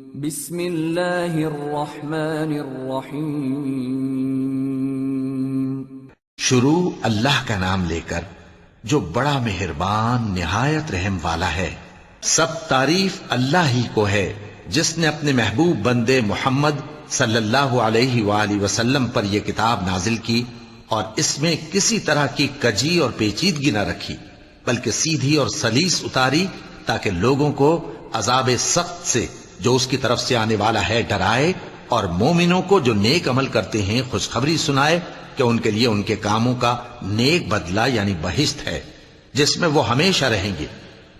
بسم اللہ الرحمن الرحیم۔ شروع اللہ کا نام لے کر جو بڑا مہربان نہایت رحم والا ہے۔ سب تعریف اللہ ہی کو ہے جس نے اپنے محبوب بندے محمد صلی اللہ علیہ وآلہ وسلم پر یہ کتاب نازل کی اور اس میں کسی طرح کی کجی اور پیچیدگی نہ رکھی، بلکہ سیدھی اور سلیس اتاری تاکہ لوگوں کو عذاب سخت سے جو اس کی طرف سے آنے والا ہے ڈرائے، اور مومنوں کو جو نیک عمل کرتے ہیں خوشخبری سنائے کہ ان کے لیے ان کے کاموں کا نیک بدلہ یعنی بہشت ہے جس میں وہ ہمیشہ رہیں گے،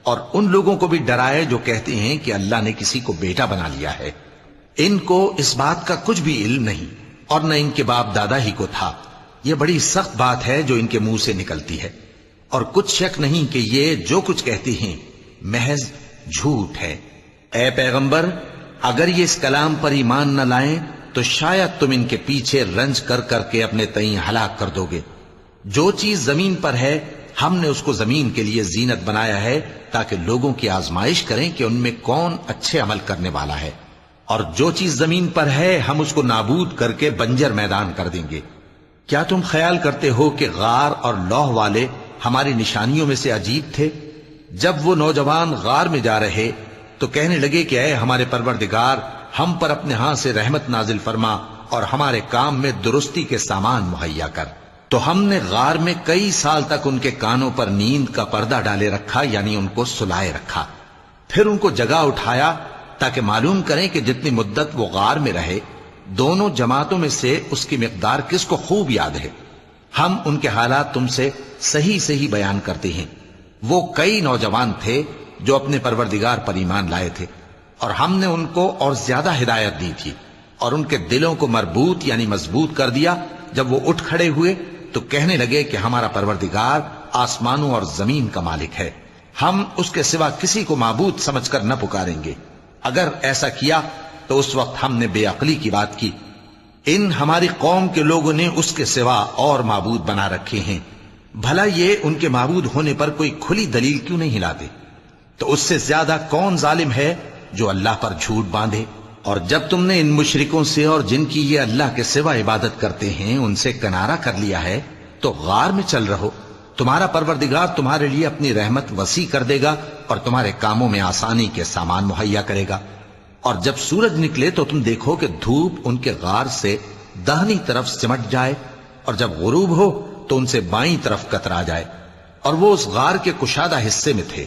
اور ان لوگوں کو بھی ڈرائے جو کہتے ہیں کہ اللہ نے کسی کو بیٹا بنا لیا ہے۔ ان کو اس بات کا کچھ بھی علم نہیں اور نہ ان کے باپ دادا ہی کو تھا۔ یہ بڑی سخت بات ہے جو ان کے منہ سے نکلتی ہے، اور کچھ شک نہیں کہ یہ جو کچھ کہتے ہیں محض جھوٹ ہے۔ اے پیغمبر، اگر یہ اس کلام پر ایمان نہ لائیں تو شاید تم ان کے پیچھے رنج کر کر کے اپنے تئیں ہلاک کر دو گے۔ جو چیز زمین پر ہے ہم نے اس کو زمین کے لیے زینت بنایا ہے تاکہ لوگوں کی آزمائش کریں کہ ان میں کون اچھے عمل کرنے والا ہے، اور جو چیز زمین پر ہے ہم اس کو نابود کر کے بنجر میدان کر دیں گے۔ کیا تم خیال کرتے ہو کہ غار اور لوح والے ہماری نشانیوں میں سے عجیب تھے؟ جب وہ نوجوان غار میں جا رہے تو کہنے لگے کہ اے ہمارے پروردگار، ہم پر اپنے ہاں سے رحمت نازل فرما اور ہمارے کام میں درستی کے سامان مہیا کر۔ تو ہم نے غار میں کئی سال تک ان کے کانوں پر نیند کا پردہ ڈالے رکھا، یعنی ان کو سلائے رکھا، پھر ان کو جگا اٹھایا تاکہ معلوم کریں کہ جتنی مدت وہ غار میں رہے دونوں جماعتوں میں سے اس کی مقدار کس کو خوب یاد ہے۔ ہم ان کے حالات تم سے صحیح صحیح بیان کرتے ہیں۔ وہ کئی نوجوان تھے جو اپنے پروردگار پر ایمان لائے تھے، اور ہم نے ان کو اور زیادہ ہدایت دی تھی، اور ان کے دلوں کو مربوط یعنی مضبوط کر دیا۔ جب وہ اٹھ کھڑے ہوئے تو کہنے لگے کہ ہمارا پروردگار آسمانوں اور زمین کا مالک ہے، ہم اس کے سوا کسی کو معبود سمجھ کر نہ پکاریں گے۔ اگر ایسا کیا تو اس وقت ہم نے بے عقلی کی بات کی۔ ان ہماری قوم کے لوگوں نے اس کے سوا اور معبود بنا رکھے ہیں، بھلا یہ ان کے معبود ہونے پر کوئی کھلی دلیل کیوں نہیں لاتے؟ تو اس سے زیادہ کون ظالم ہے جو اللہ پر جھوٹ باندھے؟ اور جب تم نے ان مشرکوں سے اور جن کی یہ اللہ کے سوا عبادت کرتے ہیں ان سے کنارہ کر لیا ہے تو غار میں چل رہو، تمہارا پروردگار تمہارے لیے اپنی رحمت وسیع کر دے گا اور تمہارے کاموں میں آسانی کے سامان مہیا کرے گا۔ اور جب سورج نکلے تو تم دیکھو کہ دھوپ ان کے غار سے داہنی طرف سمٹ جائے، اور جب غروب ہو تو ان سے بائیں طرف کترا جائے، اور وہ اس غار کے کشادہ حصے میں تھے۔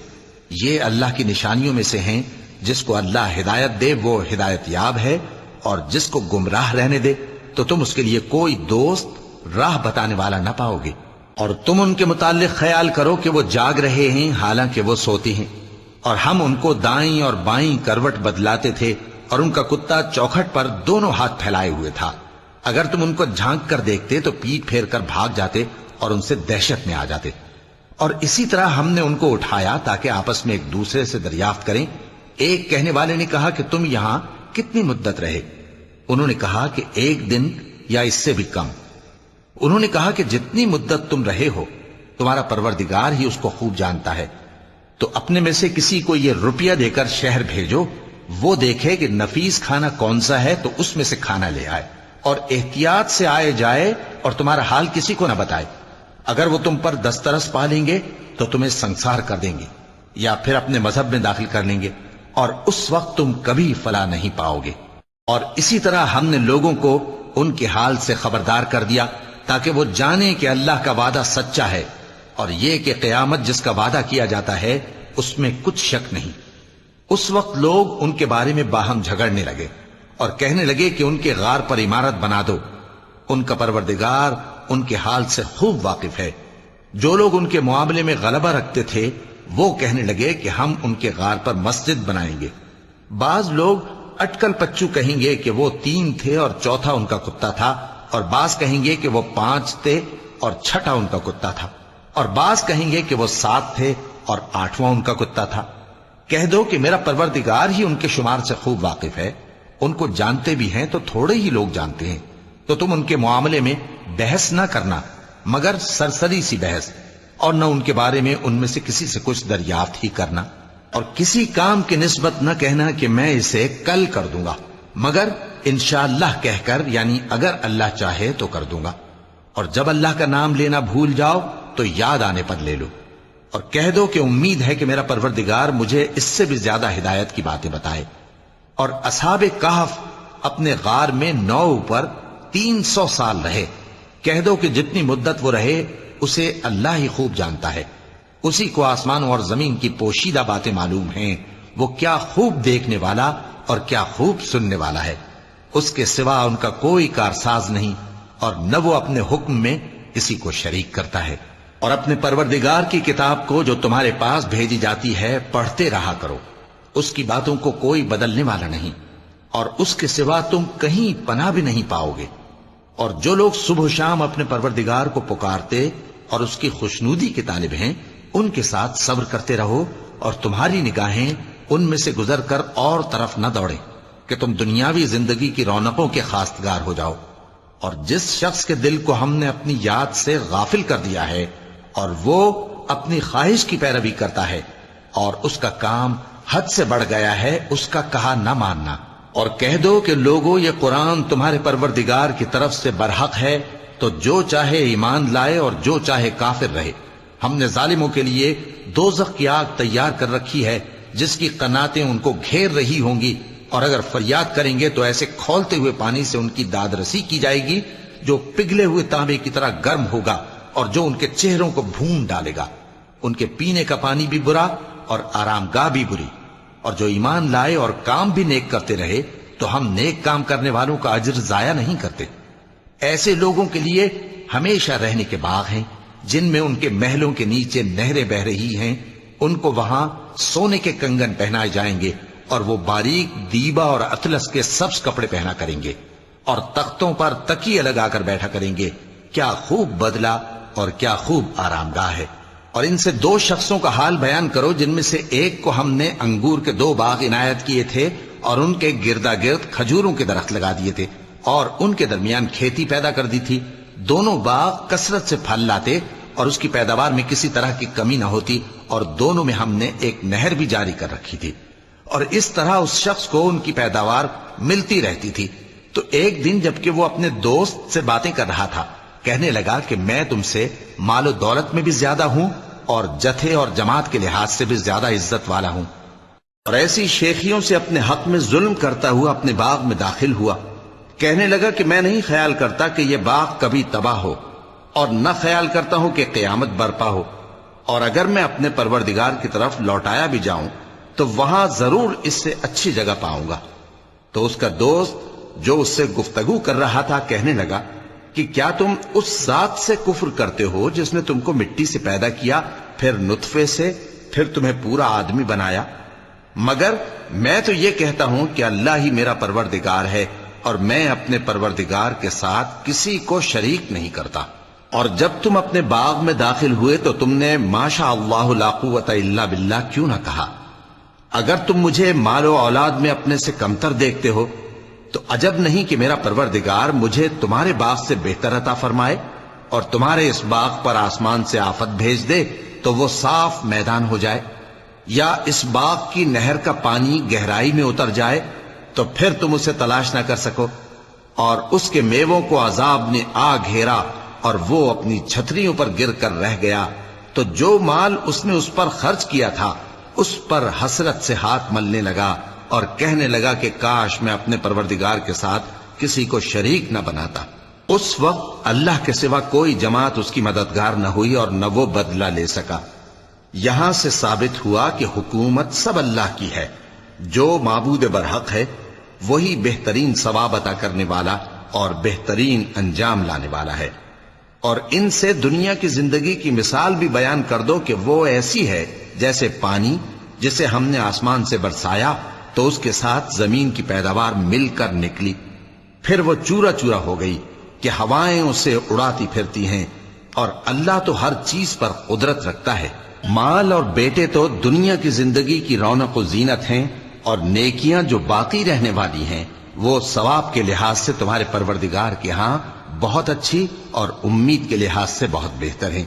یہ اللہ کی نشانیوں میں سے ہیں، جس کو اللہ ہدایت دے وہ ہدایت یاب ہے، اور جس کو گمراہ رہنے دے تو تم اس کے لیے کوئی دوست راہ بتانے والا نہ پاؤ گے۔ اور تم ان کے متعلق خیال کرو کہ وہ جاگ رہے ہیں حالانکہ وہ سوتے ہیں، اور ہم ان کو دائیں اور بائیں کروٹ بدلاتے تھے، اور ان کا کتا چوکھٹ پر دونوں ہاتھ پھیلائے ہوئے تھا۔ اگر تم ان کو جھانک کر دیکھتے تو پیٹ پھیر کر بھاگ جاتے اور ان سے دہشت میں آ جاتے۔ اور اسی طرح ہم نے ان کو اٹھایا تاکہ آپس میں ایک دوسرے سے دریافت کریں۔ ایک کہنے والے نے کہا کہ تم یہاں کتنی مدت رہے؟ انہوں نے کہا کہ 1 دن یا اس سے بھی کم۔ انہوں نے کہا کہ جتنی مدت تم رہے ہو تمہارا پروردگار ہی اس کو خوب جانتا ہے، تو اپنے میں سے کسی کو یہ روپیہ دے کر شہر بھیجو، وہ دیکھے کہ نفیس کھانا کون سا ہے تو اس میں سے کھانا لے آئے، اور احتیاط سے آئے جائے اور تمہارا حال کسی کو نہ بتائے۔ اگر وہ تم پر دسترس پا لیں گے تو تمہیں سنسار کر دیں گے یا پھر اپنے مذہب میں داخل کر لیں گے، اور اس وقت تم کبھی فلاح نہیں پاؤ گے۔ اور اسی طرح ہم نے لوگوں کو ان کے حال سے خبردار کر دیا تاکہ وہ جانیں کہ اللہ کا وعدہ سچا ہے، اور یہ کہ قیامت جس کا وعدہ کیا جاتا ہے اس میں کچھ شک نہیں۔ اس وقت لوگ ان کے بارے میں باہم جھگڑنے لگے اور کہنے لگے کہ ان کے غار پر عمارت بنا دو۔ ان کا پروردگار ان کے حال سے خوب واقف ہے۔ جو لوگ ان کے معاملے میں غلبہ رکھتے تھے وہ کہنے لگے کہ ہم ان کے غار پر مسجد بنائیں گے۔ بعض لوگ اٹکل پچو کہیں گے کہ وہ 3 تھے اور چوتھا ان کا کتا تھا، اور بعض کہیں گے کہ وہ 5 تھے اور چھٹا ان کا کتا تھا، اور بعض کہیں گے کہ وہ 7 تھے اور 8واں ان کا کتا تھا۔ کہہ دو کہ میرا پروردگار ہی ان کے شمار سے خوب واقف ہے، ان کو جانتے بھی ہیں تو تھوڑے ہی لوگ جانتے ہیں۔ تو تم ان کے معاملے میں بحث نہ کرنا مگر سرسری سی بحث، اور نہ ان کے بارے میں ان میں سے کسی سے کچھ دریافت ہی کرنا۔ اور کسی کام کی نسبت نہ کہنا کہ میں اسے کل کر دوں گا، مگر انشاءاللہ کہہ کر، یعنی اگر اللہ چاہے تو کر دوں گا۔ اور جب اللہ کا نام لینا بھول جاؤ تو یاد آنے پر لے لو، اور کہہ دو کہ امید ہے کہ میرا پروردگار مجھے اس سے بھی زیادہ ہدایت کی باتیں بتائے۔ اور اصحاب کہف اپنے غار میں 9 پر 300 سال رہے۔ کہہ دو کہ جتنی مدت وہ رہے اسے اللہ ہی خوب جانتا ہے، اسی کو آسمانوں اور زمین کی پوشیدہ باتیں معلوم ہیں، وہ کیا خوب دیکھنے والا اور کیا خوب سننے والا ہے۔ اس کے سوا ان کا کوئی کارساز نہیں، اور نہ وہ اپنے حکم میں کسی کو شریک کرتا ہے۔ اور اپنے پروردگار کی کتاب کو جو تمہارے پاس بھیجی جاتی ہے پڑھتے رہا کرو، اس کی باتوں کو کوئی بدلنے والا نہیں، اور اس کے سوا تم کہیں پناہ بھی نہیں پاؤ گے۔ اور جو لوگ صبح و شام اپنے پروردگار کو پکارتے اور اس کی خوشنودی کے طالب ہیں، ان کے ساتھ صبر کرتے رہو، اور تمہاری نگاہیں ان میں سے گزر کر اور طرف نہ دوڑیں کہ تم دنیاوی زندگی کی رونقوں کے خواستگار ہو جاؤ۔ اور جس شخص کے دل کو ہم نے اپنی یاد سے غافل کر دیا ہے اور وہ اپنی خواہش کی پیروی کرتا ہے اور اس کا کام حد سے بڑھ گیا ہے، اس کا کہا نہ ماننا۔ اور کہہ دو کہ لوگو یہ قرآن تمہارے پروردگار کی طرف سے برحق ہے، تو جو چاہے ایمان لائے اور جو چاہے کافر رہے۔ ہم نے ظالموں کے لیے دوزخ کی آگ تیار کر رکھی ہے جس کی قناتیں ان کو گھیر رہی ہوں گی، اور اگر فریاد کریں گے تو ایسے کھولتے ہوئے پانی سے ان کی داد رسی کی جائے گی جو پگھلے ہوئے تانبے کی طرح گرم ہوگا، اور جو ان کے چہروں کو بھون ڈالے گا۔ ان کے پینے کا پانی بھی برا اور آرام گاہ بھی بری۔ اور جو ایمان لائے اور کام بھی نیک کرتے رہے تو ہم نیک کام کرنے والوں کا اجر ضائع نہیں کرتے۔ ایسے لوگوں کے لیے ہمیشہ رہنے کے باغ ہیں جن میں ان کے محلوں کے نیچے نہریں بہ رہی ہیں، ان کو وہاں سونے کے کنگن پہنائے جائیں گے، اور وہ باریک دیبا اور اطلس کے سبز کپڑے پہنا کریں گے، اور تختوں پر تکیے لگا کر بیٹھا کریں گے۔ کیا خوب بدلہ اور کیا خوب آرام گاہ ہے۔ اور ان سے 2 شخصوں کا حال بیان کرو جن میں سے ایک کو ہم نے انگور کے 2 باغ عنایت کیے تھے اور ان کے گردا گرد کھجوروں کے درخت لگا دیے تھے، اور ان کے درمیان کھیتی پیدا کر دی تھی۔ دونوں باغ کثرت سے پھل لاتے اور اس کی پیداوار میں کسی طرح کی کمی نہ ہوتی، اور دونوں میں ہم نے ایک نہر بھی جاری کر رکھی تھی، اور اس طرح اس شخص کو ان کی پیداوار ملتی رہتی تھی۔ تو ایک دن جبکہ وہ اپنے دوست سے باتیں کر رہا تھا، کہنے لگا کہ میں تم سے مال و دولت میں بھی زیادہ ہوں اور جتھے اور جماعت کے لحاظ سے بھی زیادہ عزت والا ہوں، اور ایسی شیخیوں سے اپنے حق میں ظلم کرتا ہوا اپنے باغ میں داخل ہوا۔ کہنے لگا کہ میں نہیں خیال کرتا کہ یہ باغ کبھی تباہ ہو، اور نہ خیال کرتا ہوں کہ قیامت برپا ہو، اور اگر میں اپنے پروردگار کی طرف لوٹایا بھی جاؤں تو وہاں ضرور اس سے اچھی جگہ پاؤں گا۔ تو اس کا دوست جو اس سے گفتگو کر رہا تھا کہنے لگا کہ کیا تم اس ذات سے کفر کرتے ہو جس نے تم کو مٹی سے پیدا کیا، پھر نطفے سے، پھر تمہیں پورا آدمی بنایا؟ مگر میں تو یہ کہتا ہوں کہ اللہ ہی میرا پروردگار ہے، اور میں اپنے پروردگار کے ساتھ کسی کو شریک نہیں کرتا۔ اور جب تم اپنے باغ میں داخل ہوئے تو تم نے ما شاء اللہ لا قوت الا باللہ کیوں نہ کہا؟ اگر تم مجھے مال و اولاد میں اپنے سے کمتر دیکھتے ہو تو عجب نہیں کہ میرا پروردگار مجھے تمہارے باغ سے بہتر عطا فرمائے، اور تمہارے اس باغ پر آسمان سے آفت بھیج دے تو وہ صاف میدان ہو جائے، یا اس باغ کی نہر کا پانی گہرائی میں اتر جائے تو پھر تم اسے تلاش نہ کر سکو، اور اس کے میووں کو عذاب نے آ گھیرا اور وہ اپنی چھتریوں پر گر کر رہ گیا، تو جو مال اس نے اس پر خرچ کیا تھا اس پر حسرت سے ہاتھ ملنے لگا اور کہنے لگا کہ کاش میں اپنے پروردگار کے ساتھ کسی کو شریک نہ بناتا۔ اس وقت اللہ کے سوا کوئی جماعت اس کی مددگار نہ ہوئی اور نہ وہ بدلہ لے سکا۔ یہاں سے ثابت ہوا کہ حکومت سب اللہ کی ہے، جو معبود برحق ہے وہی بہترین ثواب عطا کرنے والا اور بہترین انجام لانے والا ہے۔ اور ان سے دنیا کی زندگی کی مثال بھی بیان کر دو کہ وہ ایسی ہے جیسے پانی جسے ہم نے آسمان سے برسایا تو اس کے ساتھ زمین کی پیداوار مل کر نکلی، پھر وہ چورا چورا ہو گئی کہ ہوائیں اسے اڑاتی پھرتی ہیں، اور اللہ تو ہر چیز پر قدرت رکھتا ہے۔ مال اور بیٹے تو دنیا کی زندگی کی رونق و زینت ہیں، اور نیکیاں جو باقی رہنے والی ہیں وہ ثواب کے لحاظ سے تمہارے پروردگار کے ہاں بہت اچھی اور امید کے لحاظ سے بہت بہتر ہیں۔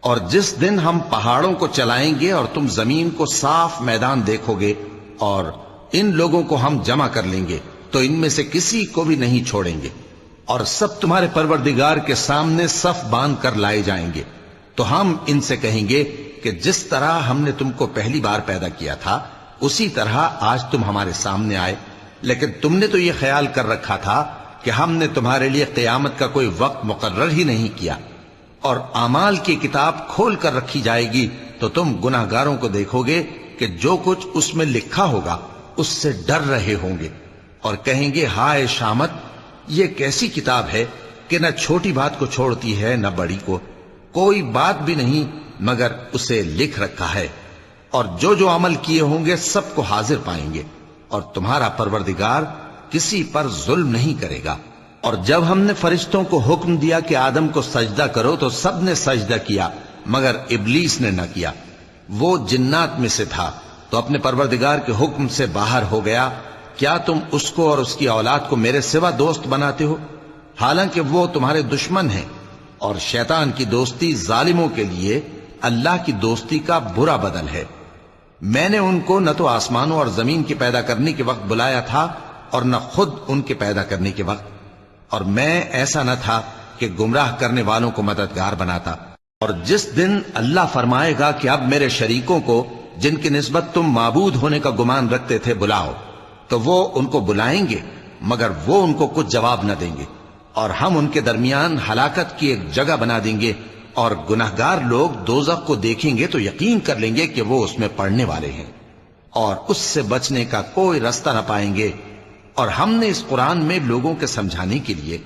اور جس دن ہم پہاڑوں کو چلائیں گے اور تم زمین کو صاف میدان دیکھو گے اور ان لوگوں کو ہم جمع کر لیں گے تو ان میں سے کسی کو بھی نہیں چھوڑیں گے، اور سب تمہارے پروردگار کے سامنے صف باندھ کر لائے جائیں گے، تو ہم ان سے کہیں گے کہ جس طرح ہم نے تم کو پہلی بار پیدا کیا تھا اسی طرح آج تم ہمارے سامنے آئے، لیکن تم نے تو یہ خیال کر رکھا تھا کہ ہم نے تمہارے لیے قیامت کا کوئی وقت مقرر ہی نہیں کیا، اور اعمال کی کتاب کھول کر رکھی جائے گی تو تم گناہگاروں کو دیکھو گے کہ جو کچھ اس میں لکھا ہوگا اس سے ڈر رہے ہوں گے، اور کہیں گے ہائے شامت، یہ کیسی کتاب ہے کہ نہ چھوٹی بات کو چھوڑتی ہے نہ بڑی کو، کوئی بات بھی نہیں مگر اسے لکھ رکھا ہے، اور جو عمل کیے ہوں گے سب کو حاضر پائیں گے، اور تمہارا پروردگار کسی پر ظلم نہیں کرے گا۔ اور جب ہم نے فرشتوں کو حکم دیا کہ آدم کو سجدہ کرو تو سب نے سجدہ کیا مگر ابلیس نے نہ کیا، وہ جنات میں سے تھا تو اپنے پروردگار کے حکم سے باہر ہو گیا۔ کیا تم اس کو اور اس کی اولاد کو میرے سوا دوست بناتے ہو، حالانکہ وہ تمہارے دشمن ہیں، اور شیطان کی دوستی ظالموں کے لیے اللہ کی دوستی کا برا بدل ہے۔ میں نے ان کو نہ تو آسمانوں اور زمین کے پیدا کرنے کے وقت بلایا تھا اور نہ خود ان کے پیدا کرنے کے وقت، اور میں ایسا نہ تھا کہ گمراہ کرنے والوں کو مددگار بناتا۔ اور جس دن اللہ فرمائے گا کہ اب میرے شریکوں کو جن کی نسبت تم معبود ہونے کا گمان رکھتے تھے بلاؤ، تو وہ ان کو بلائیں گے مگر وہ ان کو کچھ جواب نہ دیں گے، اور ہم ان کے درمیان ہلاکت کی ایک جگہ بنا دیں گے، اور گناہگار لوگ دوزخ کو دیکھیں گے تو یقین کر لیں گے کہ وہ اس میں پڑنے والے ہیں، اور اس سے بچنے کا کوئی راستہ نہ پائیں گے۔ اور ہم نے اس قرآن میں لوگوں کے سمجھانے کے لیے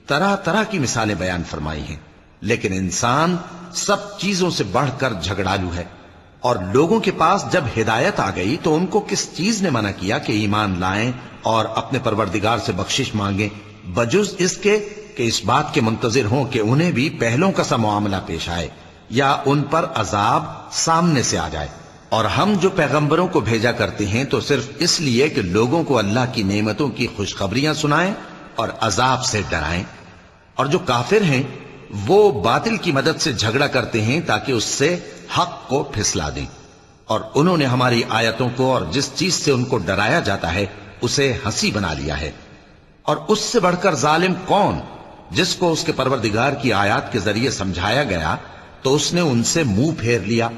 طرح طرح کی مثالیں بیان فرمائی ہیں، لیکن انسان سب چیزوں سے بڑھ کر جھگڑالو ہے، اور لوگوں کے پاس جب ہدایت آ گئی تو ان کو کس چیز نے منع کیا کہ ایمان لائیں اور اپنے پروردگار سے بخشش مانگیں، بجز اس کے کہ اس بات کے منتظر ہوں کہ انہیں بھی پہلوں کا سا معاملہ پیش آئے یا ان پر عذاب سامنے سے آ جائے۔ اور ہم جو پیغمبروں کو بھیجا کرتے ہیں تو صرف اس لیے کہ لوگوں کو اللہ کی نعمتوں کی خوشخبریاں سنائیں اور عذاب سے ڈرائیں، اور جو کافر ہیں وہ باطل کی مدد سے جھگڑا کرتے ہیں تاکہ اس سے حق کو پھسلا دیں، اور انہوں نے ہماری آیتوں کو اور جس چیز سے ان کو ڈرایا جاتا ہے اسے ہنسی بنا لیا ہے۔ اور اس سے بڑھ کر ظالم کون، جس کو اس کے پروردگار کی آیات کے ذریعے سمجھایا گیا تو اس نے ان سے منہ پھیر لیا،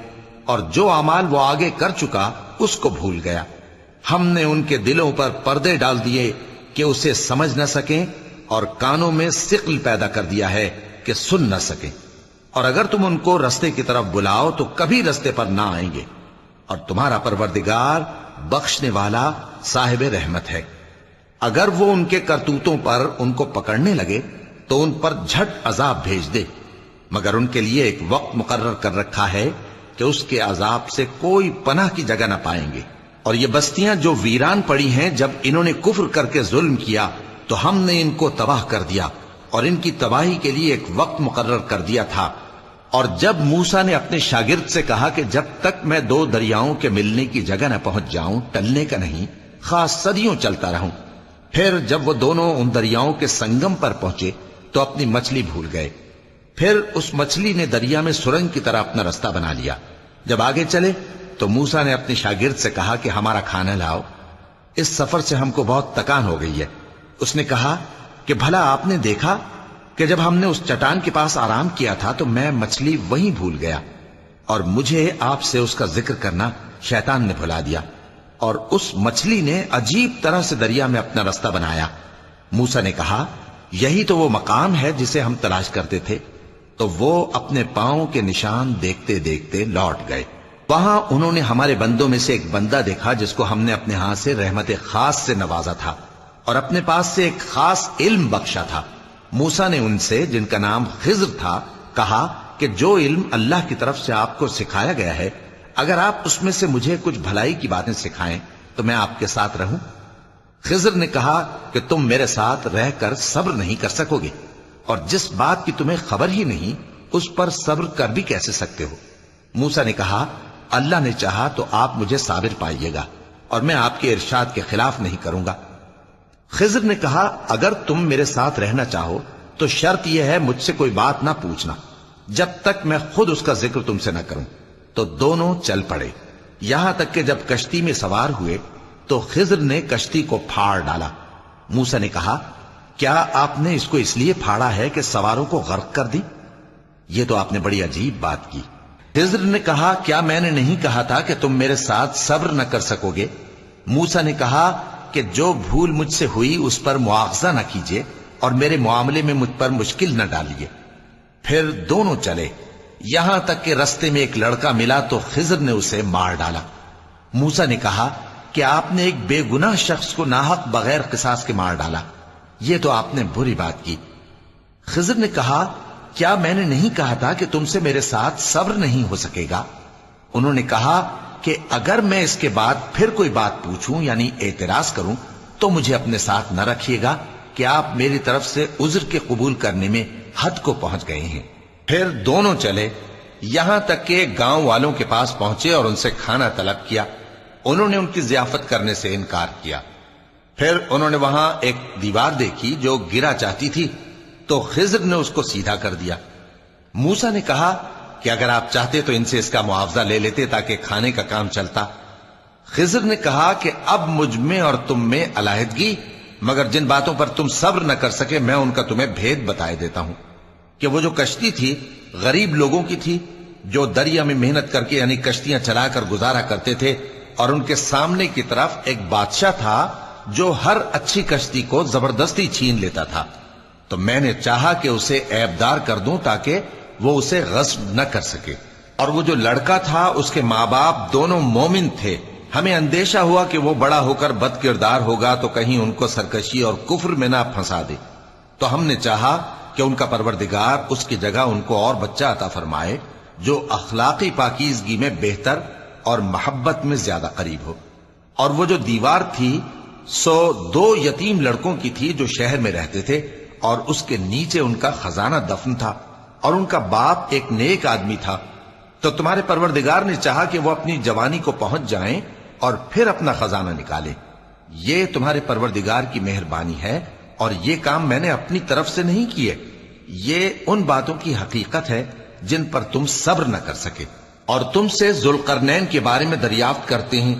اور جو اعمال وہ آگے کر چکا اس کو بھول گیا۔ ہم نے ان کے دلوں پر پردے ڈال دیے کہ اسے سمجھ نہ سکیں، اور کانوں میں ثقل پیدا کر دیا ہے کہ سن نہ سکیں، اور اگر تم ان کو رستے کی طرف بلاؤ تو کبھی رستے پر نہ آئیں گے، اور تمہارا پروردگار بخشنے والا صاحب رحمت ہے۔ اگر وہ ان کے کرتوتوں پر ان کو پکڑنے لگے تو ان پر جھٹ عذاب بھیج دے، مگر ان کے لیے ایک وقت مقرر کر رکھا ہے کہ اس کے عذاب سے کوئی پناہ کی جگہ نہ پائیں گے۔ اور یہ بستیاں جو ویران پڑی ہیں، جب انہوں نے کفر کر کے ظلم کیا تو ہم نے ان کو تباہ کر دیا، اور ان کی تباہی کے لیے ایک وقت مقرر کر دیا تھا۔ اور جب موسیٰ نے اپنے شاگرد سے کہا کہ جب تک میں دو دریاؤں کے ملنے کی جگہ نہ پہنچ جاؤں ٹلنے کا نہیں، خاص صدیوں چلتا رہوں، پھر جب وہ دونوں ان دریاؤں کے سنگم پر پہنچے تو اپنی مچھلی بھول گئے، پھر اس مچھلی نے دریا میں سرنگ کی طرح اپنا راستہ بنا لیا۔ جب آگے چلے تو موسیٰ نے اپنے شاگرد سے کہا کہ ہمارا کھانا لاؤ، اس سفر سے ہم کو بہت تکان ہو گئی ہے۔ اس نے کہا کہ بھلا آپ نے دیکھا کہ جب ہم نے اس چٹان کے پاس آرام کیا تھا تو میں مچھلی وہیں بھول گیا، اور مجھے آپ سے اس کا ذکر کرنا شیطان نے بھلا دیا، اور اس مچھلی نے عجیب طرح سے دریا میں اپنا راستہ بنایا۔ موسیٰ نے کہا یہی تو وہ مقام ہے جسے ہم تلاش کرتے تھے، تو وہ اپنے پاؤں کے نشان دیکھتے دیکھتے لوٹ گئے۔ وہاں انہوں نے ہمارے بندوں میں سے ایک بندہ دیکھا جس کو ہم نے اپنے ہاتھ سے رحمت خاص سے نوازا تھا اور اپنے پاس سے ایک خاص علم بخشا تھا۔ موسیٰ نے ان سے جن کا نام خضر تھا کہا کہ جو علم اللہ کی طرف سے آپ کو سکھایا گیا ہے، اگر آپ اس میں سے مجھے کچھ بھلائی کی باتیں سکھائیں تو میں آپ کے ساتھ رہوں۔ خضر نے کہا کہ تم میرے ساتھ رہ کر صبر نہیں کر سکو گے، اور جس بات کی تمہیں خبر ہی نہیں اس پر صبر کر بھی کیسے سکتے ہو؟ موسیٰ نے کہا اللہ نے چاہا تو آپ مجھے صابر پائیے گا، اور میں آپ کے ارشاد کے خلاف نہیں کروں گا۔ خضر نے کہا اگر تم میرے ساتھ رہنا چاہو تو شرط یہ ہے مجھ سے کوئی بات نہ پوچھنا، جب تک میں خود اس کا ذکر تم سے نہ کروں۔ تو دونوں چل پڑے، یہاں تک کہ جب کشتی میں سوار ہوئے تو خضر نے کشتی کو پھاڑ ڈالا۔ موسیٰ نے کہا، کیا آپ نے اس کو اس لیے پھاڑا ہے کہ سواروں کو غرق کر دی؟ یہ تو آپ نے بڑی عجیب بات کی۔ خضر نے کہا، کیا میں نے نہیں کہا تھا کہ تم میرے ساتھ صبر نہ کر سکو گے؟ موسیٰ نے کہا کہ جو بھول مجھ سے ہوئی اس پر مواخذہ نہ کیجیے اور میرے معاملے میں مجھ پر مشکل نہ ڈالیے۔ پھر دونوں چلے، یہاں تک کہ رستے میں ایک لڑکا ملا تو خضر نے اسے مار ڈالا۔ موسیٰ نے کہا کہ آپ نے ایک بے گناہ شخص کو ناحق بغیر قصاص کے مار ڈالا، یہ تو آپ نے بری بات کی۔ خضر نے کہا، کیا میں نے نہیں کہا تھا کہ تم سے میرے ساتھ صبر نہیں ہو سکے گا؟ انہوں نے کہا کہ اگر میں اس کے بعد پھر کوئی بات پوچھوں یعنی اعتراض کروں تو مجھے اپنے ساتھ نہ رکھیے گا کہ آپ میری طرف سے عذر کے قبول کرنے میں حد کو پہنچ گئے ہیں۔ پھر دونوں چلے، یہاں تک کہ گاؤں والوں کے پاس پہنچے اور ان سے کھانا طلب کیا۔ انہوں نے ان کی ضیافت کرنے سے انکار کیا۔ پھر انہوں نے وہاں ایک دیوار دیکھی جو گرا چاہتی تھی تو خضر نے اس کو سیدھا کر دیا۔ موسیٰ نے کہا کہ اگر آپ چاہتے تو ان سے اس کا معاوضہ لے لیتے تاکہ کھانے کا کام چلتا۔ خضر نے کہا کہ اب مجھ میں اور تم میں علیحدگی، مگر جن باتوں پر تم صبر نہ کر سکے میں ان کا تمہیں بھید بتائے دیتا ہوں کہ وہ جو کشتی تھی غریب لوگوں کی تھی جو دریا میں محنت کر کے یعنی کشتیاں چلا کر گزارا کرتے تھے، اور ان کے سامنے کی طرف ایک بادشاہ تھا جو ہر اچھی کشتی کو زبردستی چھین لیتا تھا۔ تو میں نے چاہا کہ اسے عیبدار کر دوں تاکہ وہ اسے غصب نہ کر سکے، اور وہ جو لڑکا تھا اس کے ماں باپ دونوں مومن تھے۔ ہمیں اندیشہ ہوا کہ وہ بڑا ہو کر بد کردار ہوگا تو کہیں ان کو سرکشی اور کفر میں نہ پھنسا دے، تو ہم نے چاہا کہ ان کا پروردگار اس کی جگہ ان کو اور بچہ عطا فرمائے جو اخلاقی پاکیزگی میں بہتر اور محبت میں زیادہ قریب ہو۔ اور وہ جو دیوار تھی سو 2 یتیم لڑکوں کی تھی جو شہر میں رہتے تھے، اور اس کے نیچے ان کا خزانہ دفن تھا، اور ان کا باپ ایک نیک آدمی تھا۔ تو تمہارے پروردگار نے چاہا کہ وہ اپنی جوانی کو پہنچ جائیں اور پھر اپنا خزانہ نکالے۔ یہ تمہارے پروردگار کی مہربانی ہے، اور یہ کام میں نے اپنی طرف سے نہیں کیے، یہ ان باتوں کی حقیقت ہے جن پر تم صبر نہ کر سکے۔ اور تم سے ذوالقرنین کے بارے میں دریافت کرتے ہیں،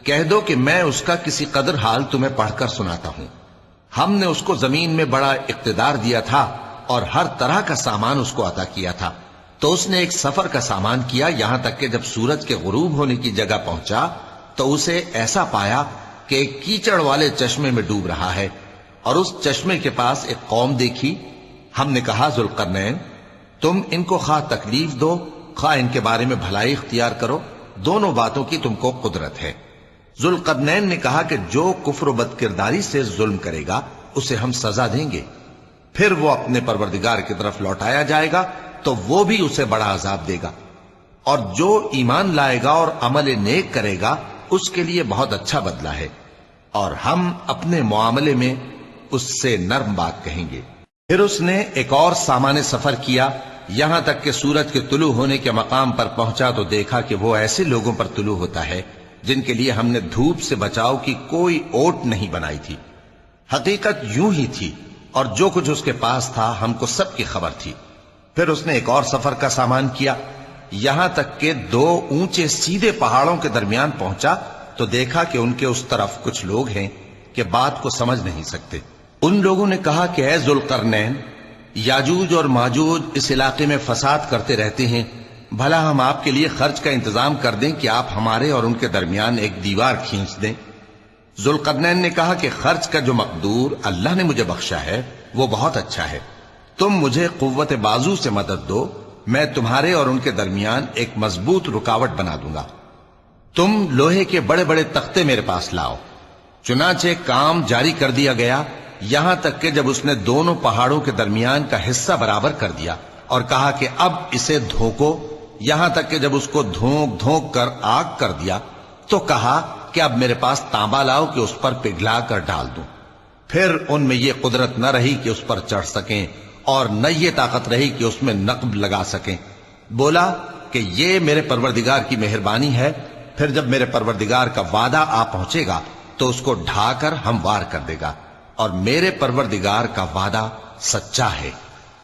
کہہ دو کہ میں اس کا کسی قدر حال تمہیں پڑھ کر سناتا ہوں۔ ہم نے اس کو زمین میں بڑا اقتدار دیا تھا اور ہر طرح کا سامان اس کو عطا کیا تھا۔ تو اس نے ایک سفر کا سامان کیا، یہاں تک کہ جب سورج کے غروب ہونے کی جگہ پہنچا تو اسے ایسا پایا کہ ایک کیچڑ والے چشمے میں ڈوب رہا ہے، اور اس چشمے کے پاس ایک قوم دیکھی۔ ہم نے کہا، ذوالقرنین، تم ان کو خواہ تکلیف دو خواہ ان کے بارے میں بھلائی اختیار کرو، دونوں باتوں کی تم کو قدرت ہے۔ ذوالقرنین نے کہا کہ جو کفر و بد کرداری سے ظلم کرے گا اسے ہم سزا دیں گے، پھر وہ اپنے پروردگار کی طرف لوٹایا جائے گا تو وہ بھی اسے بڑا عذاب دے گا، اور جو ایمان لائے گا اور عمل نیک کرے گا اس کے لیے بہت اچھا بدلہ ہے، اور ہم اپنے معاملے میں اس سے نرم بات کہیں گے۔ پھر اس نے ایک اور سامان سفر کیا، یہاں تک کہ سورج کے طلوع ہونے کے مقام پر پہنچا تو دیکھا کہ وہ ایسے لوگوں پر طلوع ہوتا ہے جن کے لیے ہم نے دھوپ سے بچاؤ کی کوئی اوٹ نہیں بنائی تھی۔ حقیقت یوں ہی تھی، اور جو کچھ اس کے پاس تھا ہم کو سب کی خبر تھی۔ پھر اس نے ایک اور سفر کا سامان کیا، یہاں تک کہ 2 اونچے سیدھے پہاڑوں کے درمیان پہنچا تو دیکھا کہ ان کے اس طرف کچھ لوگ ہیں کہ بات کو سمجھ نہیں سکتے۔ ان لوگوں نے کہا کہ اے ذوالقرنین، یاجوج اور ماجوج اس علاقے میں فساد کرتے رہتے ہیں، بھلا ہم آپ کے لیے خرچ کا انتظام کر دیں کہ آپ ہمارے اور ان کے درمیان ایک دیوار کھینچ دیں۔ ذوالقرنین نے کہا کہ خرچ کا جو مقدور اللہ نے مجھے بخشا ہے وہ بہت اچھا ہے، تم مجھے قوت بازو سے مدد دو، میں تمہارے اور ان کے درمیان ایک مضبوط رکاوٹ بنا دوں گا۔ تم لوہے کے بڑے بڑے تختے میرے پاس لاؤ۔ چنانچہ کام جاری کر دیا گیا، یہاں تک کہ جب اس نے دونوں پہاڑوں کے درمیان کا حصہ برابر کر دیا اور کہا کہ اب اسے دھوکو، یہاں تک کہ جب اس کو دھونک دھونک کر آگ کر دیا تو کہا کہ اب میرے پاس تانبا لاؤ کہ اس پر پگھلا کر ڈال دوں۔ پھر ان میں یہ قدرت نہ رہی کہ اس پر چڑھ سکیں، اور نہ یہ طاقت رہی کہ اس میں نقب لگا سکیں۔ بولا کہ یہ میرے پروردگار کی مہربانی ہے، پھر جب میرے پروردگار کا وعدہ آ پہنچے گا تو اس کو ڈھا کر ہموار کر دے گا، اور میرے پروردگار کا وعدہ سچا ہے۔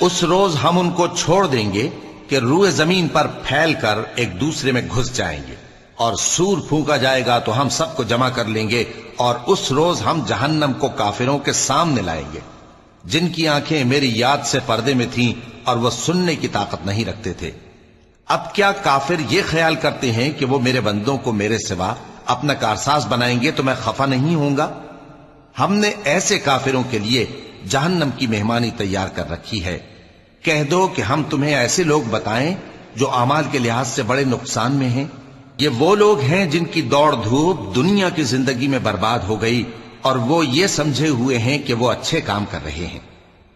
اس روز ہم ان کو چھوڑ دیں گے کہ روئے زمین پر پھیل کر ایک دوسرے میں گھس جائیں گے، اور سور پھونکا جائے گا تو ہم سب کو جمع کر لیں گے، اور اس روز ہم جہنم کو کافروں کے سامنے لائیں گے، جن کی آنکھیں میری یاد سے پردے میں تھیں اور وہ سننے کی طاقت نہیں رکھتے تھے۔ اب کیا کافر یہ خیال کرتے ہیں کہ وہ میرے بندوں کو میرے سوا اپنا کارساز بنائیں گے تو میں خفا نہیں ہوں گا؟ ہم نے ایسے کافروں کے لیے جہنم کی مہمانی تیار کر رکھی ہے۔ کہہ دو کہ ہم تمہیں ایسے لوگ بتائیں جو اعمال کے لحاظ سے بڑے نقصان میں ہیں؟ یہ وہ لوگ ہیں جن کی دوڑ دھوپ دنیا کی زندگی میں برباد ہو گئی، اور وہ یہ سمجھے ہوئے ہیں کہ وہ اچھے کام کر رہے ہیں۔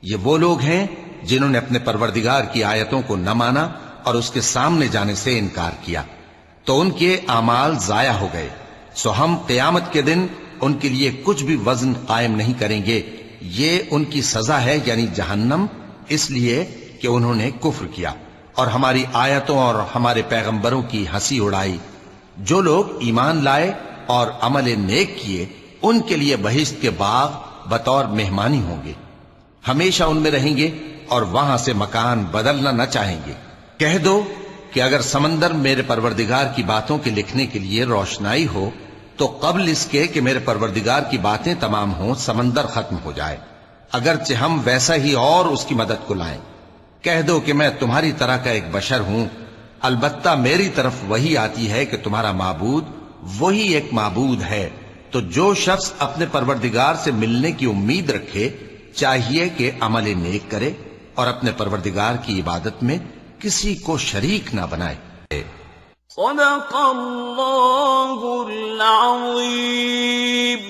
یہ وہ لوگ ہیں جنہوں نے اپنے پروردگار کی آیتوں کو نہ مانا اور اس کے سامنے جانے سے انکار کیا، تو ان کے اعمال ضائع ہو گئے، سو ہم قیامت کے دن ان کے لیے کچھ بھی وزن قائم نہیں کریں گے۔ یہ ان کی سزا ہے، یعنی جہنم، اس لیے کہ انہوں نے کفر کیا اور ہماری آیتوں اور ہمارے پیغمبروں کی ہنسی اڑائی۔ جو لوگ ایمان لائے اور عمل نیک کیے، ان کے لیے بہشت کے باغ بطور مہمانی ہوں گے، ہمیشہ ان میں رہیں گے اور وہاں سے مکان بدلنا نہ چاہیں گے۔ کہہ دو کہ اگر سمندر میرے پروردگار کی باتوں کے لکھنے کے لیے روشنائی ہو تو قبل اس کے کہ میرے پروردگار کی باتیں تمام ہوں سمندر ختم ہو جائے، اگرچہ ہم ویسا ہی اور اس کی مدد کو لائیں۔ کہہ دو کہ میں تمہاری طرح کا ایک بشر ہوں، البتہ میری طرف وہی آتی ہے کہ تمہارا معبود وہی ایک معبود ہے، تو جو شخص اپنے پروردگار سے ملنے کی امید رکھے چاہیے کہ عمل نیک کرے اور اپنے پروردگار کی عبادت میں کسی کو شریک نہ بنائے۔ صدق اللہ العظیم۔